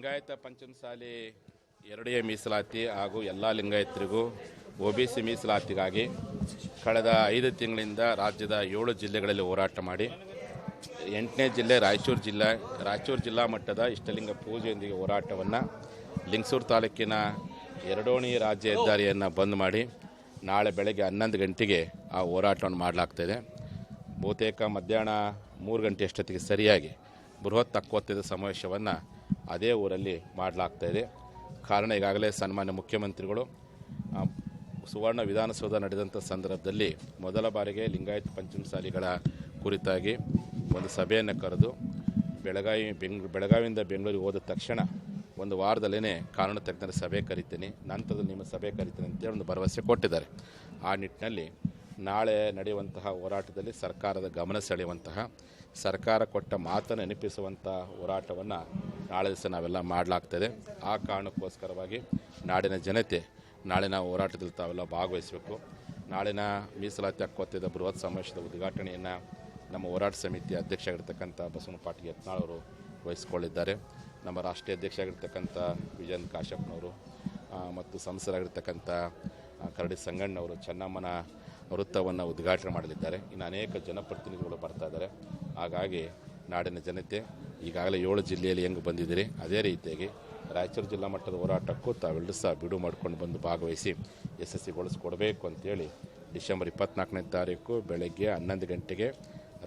Lingayat Panchamasali 2A ಮೀಸಲಾತಿ ಹಾಗೂ ಎಲ್ಲ ಲಿಂಗಾಯತರಿಗೂ OBC ಮೀಸಲಾತಿಗಾಗಿ ಕಳೆದ 5 ತಿಂಗಳಿಂದ ರಾಜ್ಯದ 7 ಜಿಲ್ಲೆಗಳಲ್ಲಿ ಹೋರಾಟ ಮಾಡಿ 8ನೇ ಜಿಲ್ಲೆ ರಾಯಚೂರು ಜಿಲ್ಲಾ ಮಟ್ಟದ ಇಷ್ಟಲಿಂಗ ಪೂಜೆಯೊಂದಿಗೆ ಹೋರಾಟವನ್ನು ಲಿಂಗಸೂರು ತಾಲೂಕಿನ ಎರಡೋಣಿ ರಾಜ್ಯ ಹೆದ್ದಾರಿಯನ್ನು ಬಂದ್ ಮಾಡಿ ನಾಳೆ ಬೆಳಗ್ಗೆ 11 ಗಂಟೆಗೆ ಆ ಹೋರಾಟವನ್ನು ಮಾಡಲಾಗ್ತಾಯಿದೆ. ಬಹುತೇಕ ಮಧ್ಯಾಹ್ನ 3 ಗಂಟೆ ಅಷ್ಟೊತ್ತಿಗೆ ಸರಿಯಾಗಿ ಬೃಹತ್ ಹಕ್ಕೊತ್ತದ ಸಮಾವೇಶವನ್ನು ಅದೇ ಊರಲ್ಲಿ ಮಾಡಲಾಗ್ತಾಯಿದೆ. ಕಾರಣ ಈಗಾಗಲೇ ಸನ್ಮಾನ್ಯ ಮುಖ್ಯಮಂತ್ರಿಗಳು ಸುವರ್ಣ ವಿಧಾನಸೌಧ ನಡೆದಂಥ ಸಂದರ್ಭದಲ್ಲಿ ಮೊದಲ ಬಾರಿಗೆ ಲಿಂಗಾಯತ ಪಂಚಮಸಾಲಿಗಳ ಕುರಿತಾಗಿ ಒಂದು ಸಭೆಯನ್ನು ಕರೆದು ಬೆಳಗಾವಿಯಿಂದ ಬೆಂಗಳೂರಿಗೆ ಹೋದ ತಕ್ಷಣ ಒಂದು ವಾರದಲ್ಲೇ ಕಾನೂನು ತಜ್ಞರ ಸಭೆ ಕರಿತೀನಿ, ನಂತರದಲ್ಲಿ ನಿಮ್ಮ ಸಭೆ ಕರಿತೀನಿ ಅಂತೇಳಿ ಒಂದು ಭರವಸೆ ಕೊಟ್ಟಿದ್ದಾರೆ. ಆ ನಿಟ್ಟಿನಲ್ಲಿ ನಾಳೆ ನಡೆಯುವಂತಹ ಹೋರಾಟದಲ್ಲಿ ಸರ್ಕಾರದ ಗಮನ ಸೆಳೆಯುವಂತಹ, ಸರ್ಕಾರ ಕೊಟ್ಟ ಮಾತನ್ನು ನೆನಪಿಸುವಂಥ ಹೋರಾಟವನ್ನು ನಾಳೆ ದಿವಸ ನಾವೆಲ್ಲ ಮಾಡಲಾಗ್ತದೆ. ಆ ಕಾರಣಕ್ಕೋಸ್ಕರವಾಗಿ ನಾಡಿನ ಜನತೆ ನಾಳಿನ ಹೋರಾಟದಲ್ಲಿ ತಾವೆಲ್ಲ ಭಾಗವಹಿಸಬೇಕು. ನಾಳಿನ ಮೀಸಲಾತಿ ಹಕ್ಕೊತ್ತದ ಬೃಹತ್ ಸಮಾವೇಶದ ಉದ್ಘಾಟನೆಯನ್ನು ನಮ್ಮ ಹೋರಾಟ ಸಮಿತಿಯ ಅಧ್ಯಕ್ಷ ಆಗಿರ್ತಕ್ಕಂಥ ಬಸವನ ಪಾಟೀಲ್ ಯತ್ನಾಳ್ ಅವರು ವಹಿಸಿಕೊಳ್ಳಿದ್ದಾರೆ. ನಮ್ಮ ರಾಷ್ಟ್ರೀಯ ಅಧ್ಯಕ್ಷ ಆಗಿರ್ತಕ್ಕಂಥ ವಿಜಯನ್ ಕಾಶ್ಯಪ್ನವರು ಮತ್ತು ಸಂಸದರಾಗಿರ್ತಕ್ಕಂಥ ಕರಡಿ ಸಂಗಣ್ಣವರು ಚೆನ್ನಮ್ಮನ ವೃತ್ತವನ್ನು ಉದ್ಘಾಟನೆ ಮಾಡಲಿದ್ದಾರೆ. ಇನ್ನು ಅನೇಕ ಜನಪ್ರತಿನಿಧಿಗಳು ಬರ್ತಾ ಇದ್ದಾರೆ. ಹಾಗಾಗಿ ನಾಡಿನ ಜನತೆ ಈಗಾಗಲೇ 7 ಜಿಲ್ಲೆಯಲ್ಲಿ ಹೆಂಗೆ ಬಂದಿದ್ದೀರಿ ಅದೇ ರೀತಿಯಾಗಿ ರಾಯಚೂರು ಜಿಲ್ಲಾ ಮಟ್ಟದ ಹೋರಾಟಕ್ಕೂ ತಾವೆಲ್ಲರೂ ಸಹ ಬಿಡು ಮಾಡ್ಕೊಂಡು ಬಂದು ಭಾಗವಹಿಸಿ ಯಶಸ್ವಿಗೊಳಿಸ್ಕೊಡ್ಬೇಕು ಅಂತೇಳಿ ಡಿಸೆಂಬರ್ 24ನೇ ತಾರೀಕು ಬೆಳಗ್ಗೆ 11 ಗಂಟೆಗೆ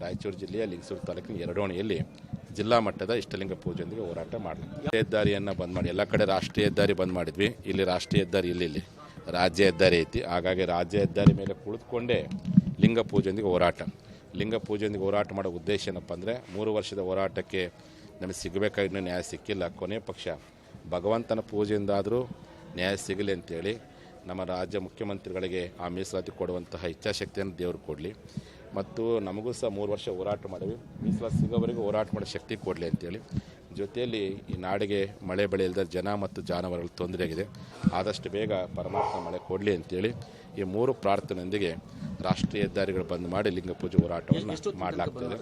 ರಾಯಚೂರು ಜಿಲ್ಲೆಯ ಲಿಂಗಸೂರು ತಾಲೂಕಿನ ಎರಡೋಣಿಯಲ್ಲಿ ಜಿಲ್ಲಾ ಮಟ್ಟದ ಇಷ್ಟಲಿಂಗ ಪೂಜೆಯೊಂದಿಗೆ ಹೋರಾಟ ಮಾಡಲಾಗಿದೆ. ಹೆದ್ದಾರಿಯನ್ನು ಬಂದ್ ಮಾಡಿ, ಎಲ್ಲ ಕಡೆ ರಾಷ್ಟ್ರೀಯ ಹೆದ್ದಾರಿ ಬಂದ್ ಮಾಡಿದ್ವಿ, ಇಲ್ಲಿ ರಾಷ್ಟ್ರೀಯ ಹೆದ್ದಾರಿ ಇಲ್ಲಿ ರಾಜ್ಯ ಹೆದ್ದಾರಿ ಐತಿ. ಹಾಗಾಗಿ ರಾಜ್ಯ ಹೆದ್ದಾರಿ ಮೇಲೆ ಕುಳಿತುಕೊಂಡೇ ಲಿಂಗ ಪೂಜೆಯೊಂದಿಗೆ ಹೋರಾಟ ಮಾಡೋ ಉದ್ದೇಶ ಏನಪ್ಪ ಅಂದರೆ 3 ವರ್ಷದ ಹೋರಾಟಕ್ಕೆ ನಮಗೆ ಸಿಗಬೇಕಾಗಿದ್ದ ನ್ಯಾಯ ಸಿಕ್ಕಿಲ್ಲ. ಕೊನೆ ಪಕ್ಷ ಭಗವಂತನ ಪೂಜೆಯಿಂದಾದರೂ ನ್ಯಾಯ ಸಿಗಲಿ ಅಂತೇಳಿ ನಮ್ಮ ರಾಜ್ಯ ಮುಖ್ಯಮಂತ್ರಿಗಳಿಗೆ ಆ ಮೀಸಲಾತಿ ಕೊಡುವಂತಹ ಇಚ್ಛಾಶಕ್ತಿಯನ್ನು ದೇವರು ಕೊಡಲಿ, ಮತ್ತು ನಮಗೂ ಸಹ 3 ವರ್ಷ ಹೋರಾಟ ಮಾಡಿವಿ, ಮೀಸಲಾತಿ ಸಿಗೋವರೆಗೂ ಹೋರಾಟ ಮಾಡೋ ಶಕ್ತಿ ಕೊಡಲಿ ಅಂತೇಳಿ. ಜೊತೆಯಲ್ಲಿ ಈ ನಾಡಿಗೆ ಮಳೆ ಬೆಳೆ ಇಲ್ಲದ ಜನ ಮತ್ತು ಜಾನುವಾರುಗಳು ತೊಂದರೆ ಆಗಿದೆ, ಆದಷ್ಟು ಬೇಗ ಪರಮಾತ್ಮ ಮಳೆ ಕೊಡಲಿ ಅಂತೇಳಿ ಈ 3 ಪ್ರಾರ್ಥನೆಯೊಂದಿಗೆ ರಾಷ್ಟ್ರೀಯ ಹೆದ್ದಾರಿಗಳು ಬಂದ್ ಮಾಡಿ ಲಿಂಗ ಪೂಜೆ ಹೋರಾಟವನ್ನು ಮಾಡಲಾಗ್ತದೆ.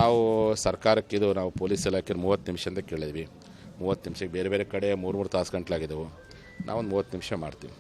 ನಾವು ಸರ್ಕಾರಕ್ಕೆ ನಾವು ಪೊಲೀಸ್ ಇಲಾಖೆ 30 ನಿಮಿಷ ಅಂತ ಕೇಳಿದ್ವಿ. 30 ನಿಮಿಷಕ್ಕೆ ಬೇರೆ ಬೇರೆ ಕಡೆ 3 ತಾಸು ಗಂಟಲಾಗಿದ್ದವು. ನಾವೊಂದು 30 ನಿಮಿಷ ಮಾಡ್ತೀವಿ.